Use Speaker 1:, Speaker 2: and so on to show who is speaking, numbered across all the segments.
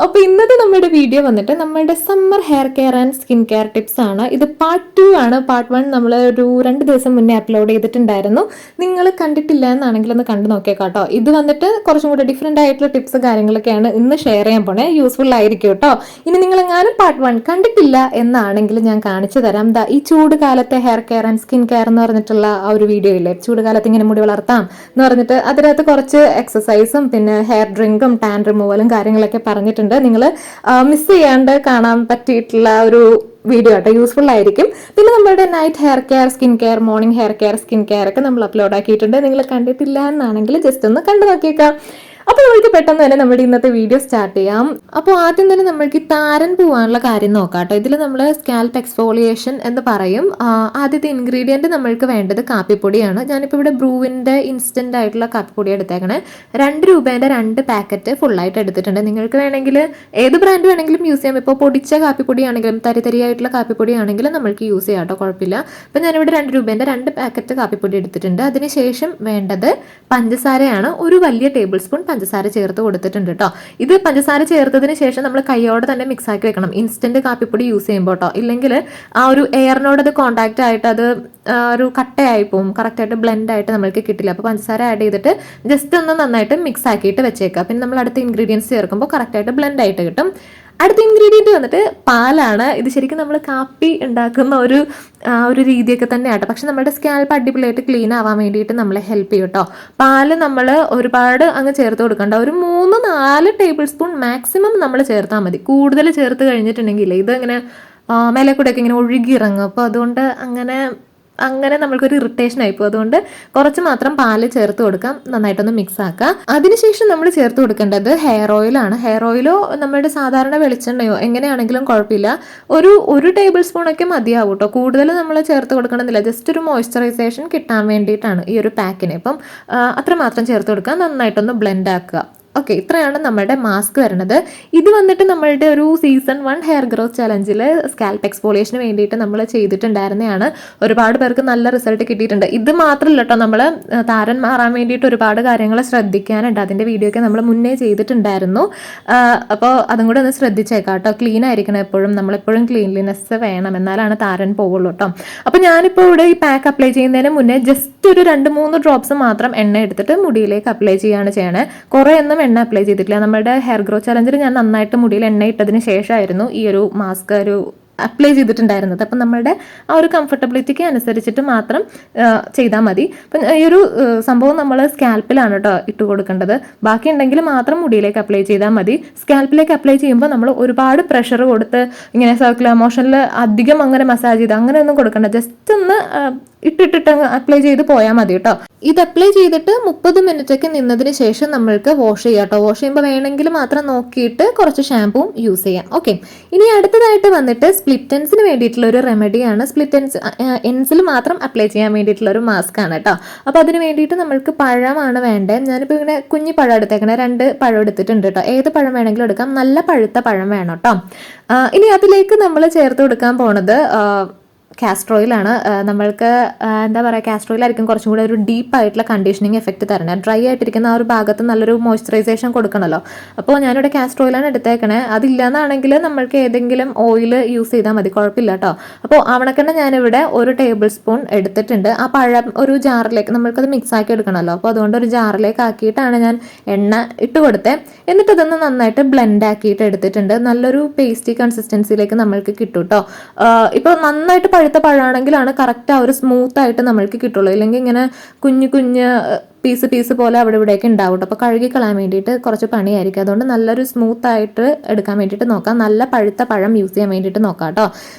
Speaker 1: അപ്പോൾ ഇന്നത്തെ നമ്മുടെ വീഡിയോ വന്നിട്ട് നമ്മളുടെ summer hair care and skin care tips ആണ്. ഇത് പാർട്ട് 2 ആണ്. പാർട്ട് 1 നമ്മൾ ഒരു 2 ദിവസം മുന്നേ അപ്ലോഡ് ചെയ്തിട്ടുണ്ടായിരുന്നു. നിങ്ങൾ കണ്ടിട്ടില്ല എന്നാണെങ്കിൽ ഒന്ന് കണ്ടു നോക്കിയേക്കാട്ടോ. ഇത് വന്നിട്ട് കുറച്ചും കൂടെ ഡിഫറെൻ്റ് ആയിട്ടുള്ള ടിപ്സ് കാര്യങ്ങളൊക്കെയാണ് ഇന്ന് ഷെയർ ചെയ്യാൻ പോണേ. യൂസ്ഫുൾ ആയിരിക്കും കേട്ടോ. ഇനി നിങ്ങൾ എങ്ങാനും പാർട്ട് 1 കണ്ടിട്ടില്ല എന്നാണെങ്കിൽ ഞാൻ കാണിച്ചു തരാം. ഈ ചൂട് കാലത്തെ hair care and skin care എന്ന് പറഞ്ഞിട്ടുള്ള ആ ഒരു വീഡിയോ ഇല്ലേ, ചൂട് കാലത്ത് ഇങ്ങനെ മുടി വളർത്താം എന്ന് പറഞ്ഞിട്ട് അതിനകത്ത് കുറച്ച് എക്സസൈസും പിന്നെ ഹെയർ ഡ്രിങ്കും ടാൻ റിമൂവലും കാര്യങ്ങളൊക്കെ പറഞ്ഞിട്ടുണ്ട്. നിങ്ങൾ മിസ് ചെയ്യാണ്ട് കാണാൻ പറ്റിയിട്ടുള്ള ഒരു വീഡിയോ ആട്ടോ, യൂസ്ഫുൾ ആയിരിക്കും. പിന്നെ നമ്മുടെ night hair care skin care, morning hair care skin care ഒക്കെ നമ്മൾ അപ്ലോഡ് ആക്കിയിട്ടുണ്ട്. നിങ്ങൾ കണ്ടിട്ടില്ല എന്നാണെങ്കിൽ ജസ്റ്റ് ഒന്ന് കണ്ടു നോക്കിയേക്കാം. അപ്പോൾ നമുക്ക് പെട്ടെന്ന് തന്നെ നമ്മുടെ ഇന്നത്തെ വീഡിയോ സ്റ്റാർട്ട് ചെയ്യാം. അപ്പോൾ ആദ്യം തന്നെ നമ്മൾക്ക് താരൻ പോകാനുള്ള കാര്യം നോക്കാം കേട്ടോ. ഇതിൽ നമ്മൾ സ്കാൽപ്പ് എക്സ്ഫോളിയേഷൻ എന്ന് പറയും. ആദ്യത്തെ ഇൻഗ്രീഡിയൻറ്റ് നമ്മൾക്ക് വേണ്ടത് കാപ്പിപ്പൊടിയാണ്. ഞാനിപ്പോൾ ഇവിടെ ബ്രൂവിൻ്റെ ഇൻസ്റ്റൻ്റ് ആയിട്ടുള്ള കാപ്പിപ്പൊടി എടുത്തേക്കണേ. 2 രൂപേൻ്റെ 2 പാക്കറ്റ് ഫുള്ളായിട്ട് എടുത്തിട്ടുണ്ട്. നിങ്ങൾക്ക് വേണമെങ്കിൽ ഏത് ബ്രാൻഡ് വേണമെങ്കിലും യൂസ് ചെയ്യാം. ഇപ്പോൾ പൊടിച്ച കാപ്പിപ്പൊടിയാണെങ്കിലും തരിതരിയായിട്ടുള്ള കാപ്പിപ്പൊടിയാണെങ്കിലും നമ്മൾക്ക് യൂസ് ചെയ്യാം കേട്ടോ, കുഴപ്പമില്ല. അപ്പോൾ ഞാനിവിടെ 2 രൂപേൻ്റെ 2 പാക്കറ്റ് കാപ്പിപ്പൊടി എടുത്തിട്ടുണ്ട്. അതിനുശേഷം വേണ്ടത് പഞ്ചസാരയാണ്. ഒരു വലിയ ടേബിൾ സ്പൂൺ പഞ്ചസാര ചേർത്ത് കൊടുത്തിട്ടുണ്ട് കേട്ടോ. ഇത് പഞ്ചസാര ചേർത്തതിന് ശേഷം നമ്മൾ കൈയോടെ തന്നെ മിക്സ് ആക്കി വെക്കണം ഇൻസ്റ്റന്റ് കാപ്പിപ്പൊടി യൂസ് ചെയ്യുമ്പോൾ കേട്ടോ. ഇല്ലെങ്കിൽ ആ ഒരു എയറിനോട് അത് കോണ്ടാക്ട് ആയിട്ട് അത് ഒരു കട്ടയായി പോകും, കറക്റ്റായിട്ട് ബ്ലെൻഡ് ആയിട്ട് നമ്മൾക്ക് കിട്ടില്ല. അപ്പോൾ പഞ്ചസാര ആഡ് ചെയ്തിട്ട് ജസ്റ്റ് ഒന്ന് നന്നായിട്ട് മിക്സ് ആക്കിയിട്ട് വെച്ചേക്കാം. പിന്നെ നമ്മൾ അടുത്ത ഇൻഗ്രീഡിയൻസ് ചേർക്കുമ്പോൾ കറക്റ്റായിട്ട് ബ്ലെൻഡ് ആയിട്ട് കിട്ടും. അടുത്ത ഇൻഗ്രീഡിയൻറ്റ് വന്നിട്ട് പാലാണ്. ഇത് ശരിക്കും നമ്മൾ കാപ്പി ഉണ്ടാക്കുന്ന ഒരു രീതിയൊക്കെ തന്നെയാട്ടോ. പക്ഷെ നമ്മുടെ സ്കാൽപ്പ് അടിപൊളിയായിട്ട് ക്ലീൻ ആവാൻ വേണ്ടിയിട്ട് നമ്മളെ ഹെൽപ്പ് ചെയ്യും കേട്ടോ. പാല് നമ്മൾ ഒരുപാട് അങ്ങ് ചേർത്ത് കൊടുക്കണ്ട. ഒരു 3-4 ടേബിൾ സ്പൂൺ മാക്സിമം നമ്മൾ ചേർത്താൽ മതി. കൂടുതൽ ചേർത്ത് കഴിഞ്ഞിട്ടുണ്ടെങ്കിൽ ഇത് ഇങ്ങനെ മേലെ കൂടെയൊക്കെ ഇങ്ങനെ ഒഴുകി ഇറങ്ങും. അപ്പോൾ അതുകൊണ്ട് അങ്ങനെ നമ്മൾക്കൊരു ഇറിറ്റേഷൻ ആയിപ്പോൾ. അതുകൊണ്ട് കുറച്ച് മാത്രം പാല് ചേർത്ത് കൊടുക്കാം, നന്നായിട്ടൊന്ന് മിക്സ് ആക്കാം. അതിനുശേഷം നമ്മൾ ചേർത്ത് കൊടുക്കേണ്ടത് ഹെയർ ഓയിലാണ്. ഹെയർ ഓയിലോ നമ്മുടെ സാധാരണ വെളിച്ചെണ്ണയോ എങ്ങനെയാണെങ്കിലും കുഴപ്പമില്ല. ഒരു ടേബിൾ സ്പൂണൊക്കെ മതിയാവും കേട്ടോ. കൂടുതൽ നമ്മൾ ചേർത്ത് കൊടുക്കണമെന്നില്ല. ജസ്റ്റ് ഒരു മോയ്സ്ചറൈസേഷൻ കിട്ടാൻ വേണ്ടിയിട്ടാണ് ഈ ഒരു പാക്കിന്. അപ്പം അത്രമാത്രം ചേർത്ത് കൊടുക്കുക, നന്നായിട്ടൊന്ന് ബ്ലെൻഡ് ആക്കുക. ഓക്കെ, ഇത്രയാണ് നമ്മുടെ മാസ്ക് വരുന്നത്. ഇത് വന്നിട്ട് നമ്മളുടെ ഒരു സീസൺ 1 ഹെയർ ഗ്രോത്ത് ചലഞ്ചിൽ സ്കാൽപ്പ് എക്സ്ഫോളിയേഷന് വേണ്ടിയിട്ട് നമ്മൾ ചെയ്തിട്ടുണ്ടായിരുന്നതാണ്. ഒരുപാട് പേർക്ക് നല്ല റിസൾട്ട് കിട്ടിയിട്ടുണ്ട്. ഇത് മാത്രമല്ല കേട്ടോ, നമ്മൾ താരൻ മാറാൻ വേണ്ടിയിട്ട് ഒരുപാട് കാര്യങ്ങൾ ശ്രദ്ധിക്കാനുണ്ട്. അതിൻ്റെ വീഡിയോ ഒക്കെ നമ്മൾ മുന്നേ ചെയ്തിട്ടുണ്ടായിരുന്നു. അപ്പോൾ അതും കൂടെ ഒന്ന് ശ്രദ്ധിച്ചേക്കാം കേട്ടോ. ക്ലീൻ ആയിരിക്കണം എപ്പോഴും. നമ്മളെപ്പോഴും ക്ലീൻലിനെസ് വേണം, എന്നാലാണ് താരൻ പോകുള്ളൂ കേട്ടോ. അപ്പോൾ ഞാനിപ്പോൾ ഇവിടെ ഈ പാക്ക് അപ്ലൈ ചെയ്യുന്നതിന് മുന്നേ ജസ്റ്റ് ഒരു 2-3 ഡ്രോപ്സ് മാത്രം എണ്ണ എടുത്തിട്ട് മുടിയിലേക്ക് അപ്ലൈ ചെയ്യുകയാണ് ചെയ്യണേ. കുറേ ഒന്നും എണ്ണ അപ്ലൈ ചെയ്തിട്ടില്ല. നമ്മുടെ ഹെയർ ഗ്രോത്ത് ചലഞ്ചിൽ ഞാൻ നന്നായിട്ട് മുടിയിൽ എണ്ണ ഇട്ടതിന് ശേഷമായിരുന്നു ഈ ഒരു മാസ്ക് അപ്ലൈ ചെയ്തിട്ടുണ്ടായിരുന്നത്. അപ്പം നമ്മുടെ ആ ഒരു കംഫർട്ടബിലിറ്റിക്ക് അനുസരിച്ചിട്ട് മാത്രം ചെയ്താൽ മതി. അപ്പം ഈ ഒരു സംഭവം നമ്മൾ സ്കാൽപ്പിലാണ് കേട്ടോ ഇട്ട് കൊടുക്കേണ്ടത്. ബാക്കി ഉണ്ടെങ്കിൽ മാത്രം മുടിയിലേക്ക് അപ്ലൈ ചെയ്താൽ മതി. സ്കാൽപ്പിലേക്ക് അപ്ലൈ ചെയ്യുമ്പോൾ നമ്മൾ ഒരുപാട് പ്രഷർ കൊടുത്ത് ഇങ്ങനെ സർക്കുലർ മോഷനിൽ അധികം അങ്ങനെ മസാജ് ചെയ്ത് അങ്ങനെയൊന്നും കൊടുക്കണ്ട. ജസ്റ്റ് ഒന്ന് ഇട്ടിട്ട് അപ്ലൈ ചെയ്ത് പോയാൽ മതി കേട്ടോ. ഇത് അപ്ലൈ ചെയ്തിട്ട് 30 മിനിറ്റൊക്കെ നിന്നതിന് ശേഷം നമ്മൾക്ക് വാഷ് ചെയ്യാം കേട്ടോ. വാഷ് ചെയ്യുമ്പോൾ വേണമെങ്കിൽ മാത്രം നോക്കിയിട്ട് കുറച്ച് ഷാമ്പൂവും യൂസ് ചെയ്യാം. ഓക്കെ, ഇനി അടുത്തതായിട്ട് വന്നിട്ട് സ്പ്ലിറ്റ് എൻസിന് വേണ്ടിയിട്ടുള്ള ഒരു റെമഡിയാണ്. സ്പ്ലിറ്റ് എൻസിൽ മാത്രം അപ്ലൈ ചെയ്യാൻ വേണ്ടിയിട്ടുള്ള ഒരു മാസ്ക് ആണ് കേട്ടോ. അപ്പോൾ അതിന് വേണ്ടിയിട്ട് നമ്മൾക്ക് പഴമാണ് വേണ്ടത്. ഞാനിപ്പോൾ ഇങ്ങനെ കുഞ്ഞു പഴം എടുത്തേക്കണേ, 2 പഴം എടുത്തിട്ടുണ്ട് കേട്ടോ. ഏത് പഴം വേണമെങ്കിലും എടുക്കാം, നല്ല പഴുത്ത പഴം വേണം കേട്ടോ. ഇനി അതിലേക്ക് നമ്മൾ ചേർത്ത് കൊടുക്കാൻ പോണത് കാസ്റ്റർ ഓയിലാണ്. നമ്മൾക്ക് എന്താ പറയുക, കാസ്റ്റർ ഓയിലായിരിക്കും കുറച്ചും കൂടെ ഒരു ഡീപ്പായിട്ടുള്ള കണ്ടീഷനിങ് എഫക്റ്റ് തരണം. ഡ്രൈ ആയിട്ടിരിക്കുന്ന ആ ഒരു ഭാഗത്ത് നല്ലൊരു മോയ്സ്ചറൈസേഷൻ കൊടുക്കണമല്ലോ. അപ്പോൾ ഞാനിവിടെ കാസ്റ്റർ ഓയിലാണ് എടുത്തേക്കണേ. അതില്ലാന്നാണെങ്കിൽ നമ്മൾക്ക് ഏതെങ്കിലും ഓയിൽ യൂസ് ചെയ്താൽ മതി, കുഴപ്പമില്ല കേട്ടോ. അപ്പോൾ ആവണക്കെണ്ണ ഞാനിവിടെ 1 ടേബിൾ സ്പൂൺ എടുത്തിട്ടുണ്ട്. ആ പഴം ഒരു ജാറിലേക്ക് നമ്മൾക്കത് മിക്സ് ആക്കി എടുക്കണമല്ലോ. അപ്പോൾ അതുകൊണ്ട് ഒരു ജാറിലേക്ക് ആക്കിയിട്ടാണ് ഞാൻ എണ്ണ ഇട്ട് കൊടുത്തത്. എന്നിട്ട് ഇതൊന്ന് നന്നായിട്ട് ബ്ലെൻഡ് ആക്കിയിട്ട് എടുത്തിട്ടുണ്ട്. നല്ലൊരു പേസ്റ്റി കൺസിസ്റ്റൻസിയിലേക്ക് നമ്മൾക്ക് കിട്ടും കേട്ടോ. ഇപ്പോൾ നന്നായിട്ട് പഴുത്ത പഴമാണെങ്കിലാണ് കറക്റ്റ് ആ ഒരു സ്മൂത്ത് ആയിട്ട് നമ്മൾക്ക് കിട്ടുള്ളൂ. ഇല്ലെങ്കിൽ ഇങ്ങനെ കുഞ്ഞു പീസ് പോലെ അവിടെ ഇവിടെയൊക്കെ ഉണ്ടാവും. അപ്പോൾ കഴുകി കളയാൻ വേണ്ടിയിട്ട് കുറച്ച് പണിയായിരിക്കും. അതുകൊണ്ട് നല്ലൊരു സ്മൂത്ത് ആയിട്ട് എടുക്കാൻ വേണ്ടിയിട്ട് നോക്കാം. നല്ല പഴുത്ത പഴം യൂസ് ചെയ്യാൻ വേണ്ടിയിട്ട് നോക്കാം കേട്ടോ.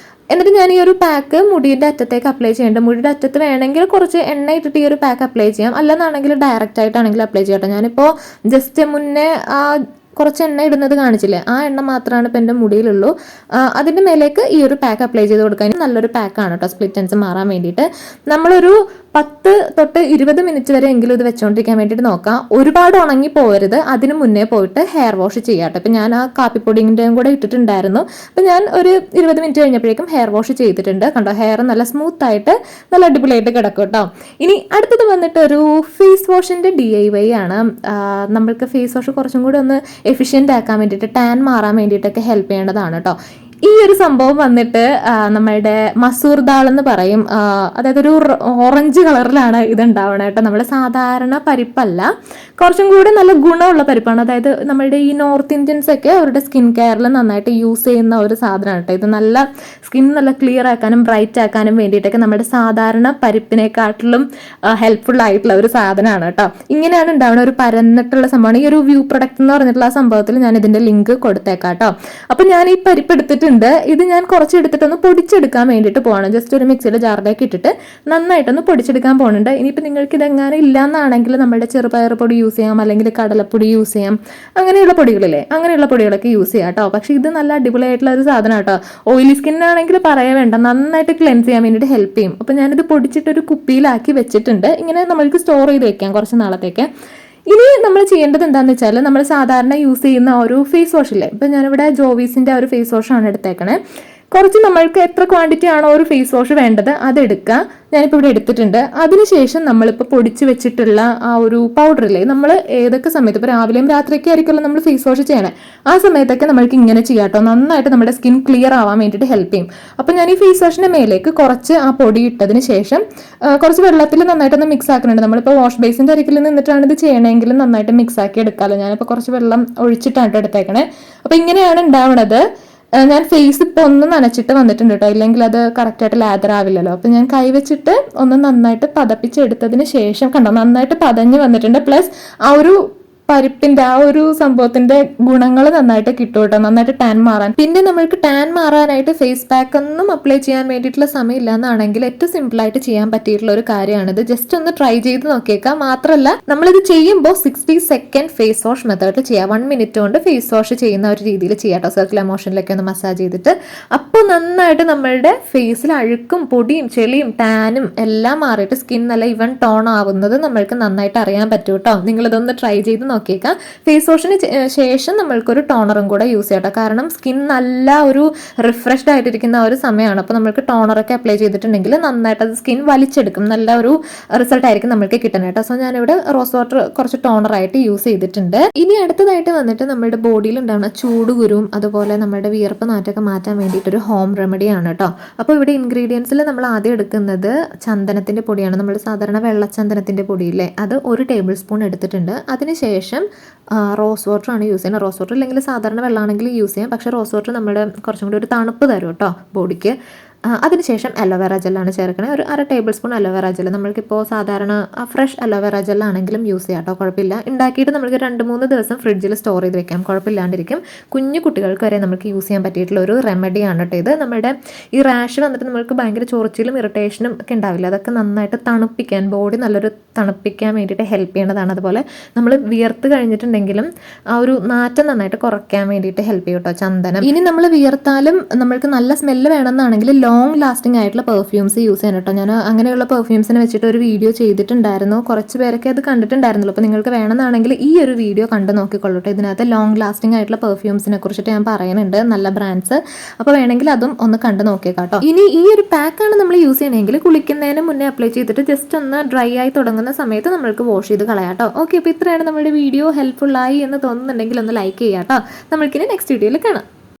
Speaker 1: എന്നിട്ട് ഞാൻ ഈ ഒരു പാക്ക് മുടിയുടെ അറ്റത്തേക്ക് അപ്ലൈ ചെയ്യേണ്ടത്. മുടിയുടെ അറ്റത്ത് വേണമെങ്കിൽ കുറച്ച് എണ്ണ ഇട്ടിട്ട് ഈ ഒരു പാക്ക് അപ്ലൈ ചെയ്യാം, അല്ലെന്നാണെങ്കിൽ ഡയറക്റ്റ് ആയിട്ടാണെങ്കിൽ അപ്ലൈ ചെയ്യട്ടോ. ഞാനിപ്പോൾ ജസ്റ്റ് മുന്നേ കുറച്ച് എണ്ണ ഇടുന്നത് കാണിച്ചില്ലേ, ആ എണ്ണ മാത്രമാണ് ഇപ്പം എൻ്റെ മുടിയിലുള്ളൂ. അതിൻ്റെ മേലേക്ക് ഈ ഒരു പാക്ക് അപ്ലൈ ചെയ്ത് കൊടുക്കാൻ നല്ലൊരു പാക്കാണ് കേട്ടോ, സ്പ്ലിറ്റ് എൻസ് മാറാൻ വേണ്ടിയിട്ട്. നമ്മളൊരു 10 തൊട്ട് 20 മിനിറ്റ് വരെ എങ്കിലും ഇത് വെച്ചുകൊണ്ടിരിക്കാൻ വേണ്ടിയിട്ട് നോക്കാം. ഒരുപാട് ഉണങ്ങി പോകരുത്. അതിന് മുന്നേ പോയിട്ട് ഹെയർ വാഷ് ചെയ്യാട്ടോ. ഇപ്പം ഞാൻ ആ കാപ്പിപ്പൊടിൻ്റെയും കൂടെ ഇട്ടിട്ടുണ്ടായിരുന്നു. അപ്പം ഞാൻ ഒരു 20 മിനിറ്റ് കഴിഞ്ഞപ്പോഴേക്കും ഹെയർ വാഷ് ചെയ്തിട്ടുണ്ട്. കണ്ടോ, ഹെയർ നല്ല സ്മൂത്ത് ആയിട്ട് നല്ല അടിപൊളിയായിട്ട് കിടക്കും കേട്ടോ. ഇനി അടുത്തത് വന്നിട്ട് ഒരു ഫേസ് വാഷിൻ്റെ DIY ആണ്. നമ്മൾക്ക് ഫേസ് വാഷ് കുറച്ചും കൂടി ഒന്ന് എഫിഷ്യൻ്റ് ആക്കാൻ വേണ്ടിയിട്ട്, ടാൻ മാറാൻ വേണ്ടിയിട്ടൊക്കെ ഹെൽപ്പ് ചെയ്യേണ്ടതാണ് കേട്ടോ. ഈ ഒരു സംഭവം വന്നിട്ട് നമ്മളുടെ മസൂർ ദാൾ എന്ന് പറയും. അതായത് ഒരു ഓറഞ്ച് കളറിലാണ് ഇത് ഉണ്ടാവണം കേട്ടോ. നമ്മൾ സാധാരണ പരിപ്പല്ല, കുറച്ചും കൂടി നല്ല ഗുണമുള്ള പരിപ്പാണ്. അതായത് നമ്മളുടെ ഈ നോർത്ത് ഇന്ത്യൻസ് ഒക്കെ അവരുടെ സ്കിൻ കെയറിൽ നന്നായിട്ട് യൂസ് ചെയ്യുന്ന ഒരു സാധനമാണ് കേട്ടോ. ഇത് നല്ല സ്കിൻ നല്ല ക്ലിയർ ആക്കാനും ബ്രൈറ്റ് ആക്കാനും വേണ്ടിയിട്ടൊക്കെ നമ്മുടെ സാധാരണ പരിപ്പിനെക്കാട്ടിലും ഹെൽപ്ഫുൾ ആയിട്ടുള്ള ഒരു സാധനമാണ് കേട്ടോ. ഇങ്ങനെയാണ് ഉണ്ടാവുന്ന ഒരു പരന്നിട്ടുള്ള സംഭവമാണ്. ഈ ഒരു വ്യൂ പ്രൊഡക്റ്റ് എന്ന് പറഞ്ഞിട്ടുള്ള ആ സംഭവത്തിൽ ഞാൻ ഇതിന്റെ ലിങ്ക് കൊടുത്തേക്കാം കേട്ടോ. അപ്പൊ ഞാൻ ഈ പരിപ്പ് എടുത്തിട്ട് ഇത് ഞാൻ കുറച്ച് എടുത്തിട്ടൊന്ന് പൊടിച്ചെടുക്കാൻ വേണ്ടിയിട്ട് പോവാണ്. ജസ്റ്റ് ഒരു മിക്സിയുടെ ജാറിലേക്ക് ഇട്ടിട്ട് നന്നായിട്ടൊന്ന് പൊടിച്ചെടുക്കാൻ പോകുന്നുണ്ട്. ഇനിയിപ്പോൾ നിങ്ങൾക്ക് ഇതെങ്ങനെ ഇല്ലാന്നാണെങ്കിൽ നമ്മുടെ ചെറുപയർ പൊടി യൂസ് ചെയ്യാം, അല്ലെങ്കിൽ കടലപ്പൊടി യൂസ് ചെയ്യാം. അങ്ങനെയുള്ള പൊടികളില്ലേ, അങ്ങനെയുള്ള പൊടികളൊക്കെ യൂസ് ചെയ്യാം കേട്ടോ. പക്ഷേ ഇത് നല്ല അടിപൊളിയായിട്ടുള്ള ഒരു സാധനം കേട്ടോ. ഓയിലി സ്കിന്നാണെങ്കിൽ പറയാൻ വേണ്ട, നന്നായിട്ട് ക്ലെൻസ് ചെയ്യാൻ വേണ്ടിയിട്ട് ഹെൽപ്പ് ചെയ്യും. അപ്പോൾ ഞാനിത് പൊടിച്ചിട്ടൊരു കുപ്പിയിലാക്കി വെച്ചിട്ടുണ്ട്. ഇങ്ങനെ നമ്മൾക്ക് സ്റ്റോർ ചെയ്ത് വെക്കാം കുറച്ച് നാളത്തേക്ക്. ഇനി നമ്മൾ ചെയ്യേണ്ടത് എന്താണെന്ന് വെച്ചാൽ, നമ്മൾ സാധാരണ യൂസ് ചെയ്യുന്ന ഒരു ഫേസ് വാഷില്ലേ, ഇപ്പം ഞാനിവിടെ ജോവീസിൻ്റെ ഒരു ഫേസ് വാഷാണ് എടുത്തേക്കണേ. കുറച്ച് നമ്മൾക്ക് എത്ര ക്വാണ്ടിറ്റി ആണോ ഒരു ഫേസ് വാഷ് വേണ്ടത് അതെടുക്കുക. ഞാനിപ്പോൾ ഇവിടെ എടുത്തിട്ടുണ്ട്. അതിനുശേഷം നമ്മളിപ്പോൾ പൊടിച്ച് വെച്ചിട്ടുള്ള ആ ഒരു പൗഡറില്ലേ, നമ്മൾ ഏതൊക്കെ സമയത്ത്, ഇപ്പോൾ രാവിലെയും രാത്രിയൊക്കെ ആയിരിക്കുമല്ലോ നമ്മൾ ഫേസ് വാഷ് ചെയ്യണേ, ആ സമയത്തൊക്കെ നമ്മൾക്ക് ഇങ്ങനെ ചെയ്യാം കേട്ടോ. നന്നായിട്ട് നമ്മുടെ സ്കിൻ ക്ലിയർ ആവാൻ വേണ്ടിയിട്ട് ഹെൽപ്പ് ചെയ്യും. അപ്പോൾ ഞാൻ ഈ ഫേസ് വാഷിൻ്റെ മേലേക്ക് കുറച്ച് ആ പൊടി ഇട്ടതിന് ശേഷം കുറച്ച് വെള്ളത്തിൽ നന്നായിട്ടൊന്ന് മിക്സ് ആക്കുന്നുണ്ട്. നമ്മളിപ്പോൾ വാഷ് ബേസിൻ്റെ അരികിൽ നിന്നിട്ടാണ് ഇത് ചെയ്യണമെങ്കിലും നന്നായിട്ട് മിക്സ് ആക്കി എടുക്കാമല്ലോ. ഞാനിപ്പോൾ കുറച്ച് വെള്ളം ഒഴിച്ചിട്ടാണ് എടുത്തേക്കണേ. അപ്പോൾ ഇങ്ങനെയാണ് ഉണ്ടാവുന്നത്. ഞാൻ ഫേസ് ഇപ്പോൾ ഒന്ന് നനച്ചിട്ട് വന്നിട്ടുണ്ട് കേട്ടോ, ഇല്ലെങ്കിൽ അത് കറക്റ്റായിട്ട് ലാദർ ആവില്ലല്ലോ. അപ്പം ഞാൻ കൈ വെച്ചിട്ട് ഒന്ന് നന്നായിട്ട് പതപ്പിച്ചെടുത്തതിന് ശേഷം കണ്ടോ, നന്നായിട്ട് പതഞ്ഞ് വന്നിട്ടുണ്ട്. പ്ലസ് ആ ഒരു പരിപ്പിന്റെ ആ ഒരു സംഭവത്തിന്റെ ഗുണങ്ങൾ നന്നായിട്ട് കിട്ടും കേട്ടോ, നന്നായിട്ട് ടാൻ മാറാൻ. പിന്നെ നമ്മൾക്ക് ടാൻ മാറാനായിട്ട് ഫേസ് പാക്ക് ഒന്നും അപ്ലൈ ചെയ്യാൻ വേണ്ടിയിട്ടുള്ള സമയമില്ല എന്നാണെങ്കിൽ ഏറ്റവും സിമ്പിൾ ആയിട്ട് ചെയ്യാൻ പറ്റിയിട്ടുള്ള ഒരു കാര്യമാണിത്. ജസ്റ്റ് ഒന്ന് ട്രൈ ചെയ്ത് നോക്കിയേക്കാം. മാത്രമല്ല നമ്മളിത് ചെയ്യുമ്പോൾ 60 സെക്കൻഡ് ഫേസ് വാഷ് മെത്തേഡ് ചെയ്യാം. 1 മിനിറ്റ് കൊണ്ട് ഫേസ് വാഷ് ചെയ്യുന്ന ഒരു രീതിയിൽ ചെയ്യാം കേട്ടോ. സർക്കുലർ മോഷനിലൊക്കെ ഒന്ന് മസാജ് ചെയ്തിട്ട് അപ്പോൾ നന്നായിട്ട് നമ്മളുടെ ഫേസിൽ അഴുക്കും പൊടിയും ചെളിയും ടാനും എല്ലാം മാറിയിട്ട് സ്കിൻ നല്ല ഇവൻ ടോൺ ആവുന്നത് നമ്മൾക്ക് നന്നായിട്ട് അറിയാൻ പറ്റും കേട്ടോ. നിങ്ങളിതൊന്ന് ട്രൈ ചെയ്ത് നോക്കിയേക്കാം. ഫേസ് വാഷിന് ശേഷം നമ്മൾക്കൊരു ടോണറും കൂടെ യൂസ് ചെയ്യാം കേട്ടോ. കാരണം സ്കിൻ നല്ല ഒരു റിഫ്രഷ്ഡ് ആയിട്ടിരിക്കുന്ന ഒരു സമയമാണ്. അപ്പോൾ നമ്മൾക്ക് ടോണറൊക്കെ അപ്ലൈ ചെയ്തിട്ടുണ്ടെങ്കിൽ നന്നായിട്ട് അത് സ്കിൻ വലിച്ചെടുക്കും. നല്ല ഒരു റിസൾട്ട് ആയിരിക്കും നമ്മൾക്ക് കിട്ടുന്നത് കേട്ടോ. സോ ഞാനിവിടെ റോസ് വാട്ടർ കുറച്ച് ടോണറായിട്ട് യൂസ് ചെയ്തിട്ടുണ്ട്. ഇനി അടുത്തതായിട്ട് വന്നിട്ട് നമ്മുടെ ബോഡിയിൽ ഉണ്ടാകുന്ന ചൂടുകുരുവും അതുപോലെ നമ്മുടെ വിയർപ്പ് നാറ്റൊക്കെ മാറ്റാൻ വേണ്ടിയിട്ടൊരു ഹോം റെമഡിയാണ് കേട്ടോ. അപ്പോൾ ഇവിടെ ഇൻഗ്രീഡിയൻസിൽ നമ്മൾ ആദ്യം എടുക്കുന്നത് ചന്ദനത്തിൻ്റെ പൊടിയാണ്. നമ്മൾ സാധാരണ വെള്ളച്ചന്ദനത്തിൻ്റെ പൊടിയില്ലേ, അത് 1 ടേബിൾ സ്പൂൺ എടുത്തിട്ടുണ്ട്. അതിനുശേഷം റോസ് വാട്ടറാണ് യൂസ് ചെയ്യുന്നത്. റോസ് വാട്ടർ ഇല്ലെങ്കിൽ സാധാരണ വെള്ളമാണെങ്കിൽ യൂസ് ചെയ്യാം. പക്ഷേ റോസ് വാട്ടർ നമ്മുടെ കുറച്ചും കൂടി ഒരു തണുപ്പ് തരും കേട്ടോ ബോഡിക്ക്. അതിനുശേഷം അലോവേറ ജെല്ലാണ് ചേർക്കണേ. ഒരു 1/2 ടേബിൾ സ്പൂൺ അലോവേറ ജെല്ല്. നമ്മൾക്കിപ്പോൾ സാധാരണ ഫ്രഷ് അലോവേറ ജെല്ലാണെങ്കിലും യൂസ് ചെയ്യാം കേട്ടോ, കുഴപ്പമില്ല. ഉണ്ടാക്കിയിട്ട് നമുക്ക് 2-3 ദിവസം ഫ്രിഡ്ജിൽ സ്റ്റോർ ചെയ്ത് വെക്കാം, കുഴപ്പമില്ലാണ്ടിരിക്കും. കുഞ്ഞു കുട്ടികൾക്ക് വരെ നമുക്ക് യൂസ് ചെയ്യാൻ പറ്റിയിട്ടുള്ള ഒരു റെമഡിയാണ് കേട്ടോ ഇത്. നമ്മുടെ ഈ റാഷ് വന്നിട്ട് നമ്മൾക്ക് ഭയങ്കര ചൊറിച്ചിലും ഇറിറ്റേഷനും ഒക്കെ ഉണ്ടാവില്ല, അതൊക്കെ നന്നായിട്ട് തണുപ്പിക്കാൻ, ബോഡി നല്ലൊരു തണുപ്പിക്കാൻ വേണ്ടിയിട്ട് ഹെൽപ്പ് ചെയ്യേണ്ടതാണ്. അതുപോലെ നമ്മൾ വിയർത്ത് കഴിഞ്ഞിട്ടുണ്ടെങ്കിലും ആ ഒരു നാറ്റം നന്നായിട്ട് കുറയ്ക്കാൻ വേണ്ടിയിട്ട് ഹെൽപ്പ് ചെയ്യും കേട്ടോ ചന്ദനം. ഇനി നമ്മൾ വിയർത്താലും നമ്മൾക്ക് നല്ല സ്മെല്ല് വേണമെന്നാണെങ്കിൽ ലോങ് ലാസ്റ്റിംഗ് ആയിട്ടുള്ള പെർഫ്യൂംസ് യൂസ് ചെയ്യാൻ കേട്ടോ. ഞാൻ അങ്ങനെയുള്ള പെർഫ്യൂംസിനെ വെച്ചിട്ട് ഒരു വീഡിയോ ചെയ്തിട്ടുണ്ടായിരുന്നു. കുറച്ച് പേരൊക്കെ അത് കണ്ടിട്ടുണ്ടായിരുന്നല്ലോ. അപ്പോൾ നിങ്ങൾക്ക് വേണമെന്നാണെങ്കിൽ ഈ ഒരു വീഡിയോ കണ്ട് നോക്കിക്കൊള്ളട്ടെ. ഇതിനകത്ത് ലോങ് ലാസ്റ്റിംഗ് ആയിട്ടുള്ള പെർഫ്യൂംസിനെ കുറിച്ചിട്ട് ഞാൻ പറയുന്നുണ്ട്, നല്ല ബ്രാൻഡ്സ്. അപ്പോൾ വേണമെങ്കിൽ അതും ഒന്ന് കണ്ട് നോക്കിയേക്കാം കേട്ടോ. ഇനി ഈ ഒരു പാക്കാണ് നമ്മൾ യൂസ് ചെയ്യണമെങ്കിൽ കുളിക്കുന്നതിന് മുന്നേ അപ്ലൈ ചെയ്തിട്ട് ജസ്റ്റ് ഒന്ന് ഡ്രൈ ആയി തുടങ്ങുന്ന സമയത്ത് നമ്മൾക്ക് വാഷ് ചെയ്ത് കളയാം കേട്ടോ. ഓക്കെ, അപ്പോൾ ഇത്രയാണ് നമ്മുടെ വീഡിയോ. ഹെൽപ്ഫുൾ ആയി എന്ന് തോന്നുന്നുണ്ടെങ്കിൽ ഒന്ന് ലൈക്ക് ചെയ്യാം കേട്ടോ. നമ്മൾക്കിനി നെക്സ്റ്റ് വീഡിയോയിൽ കാണാം.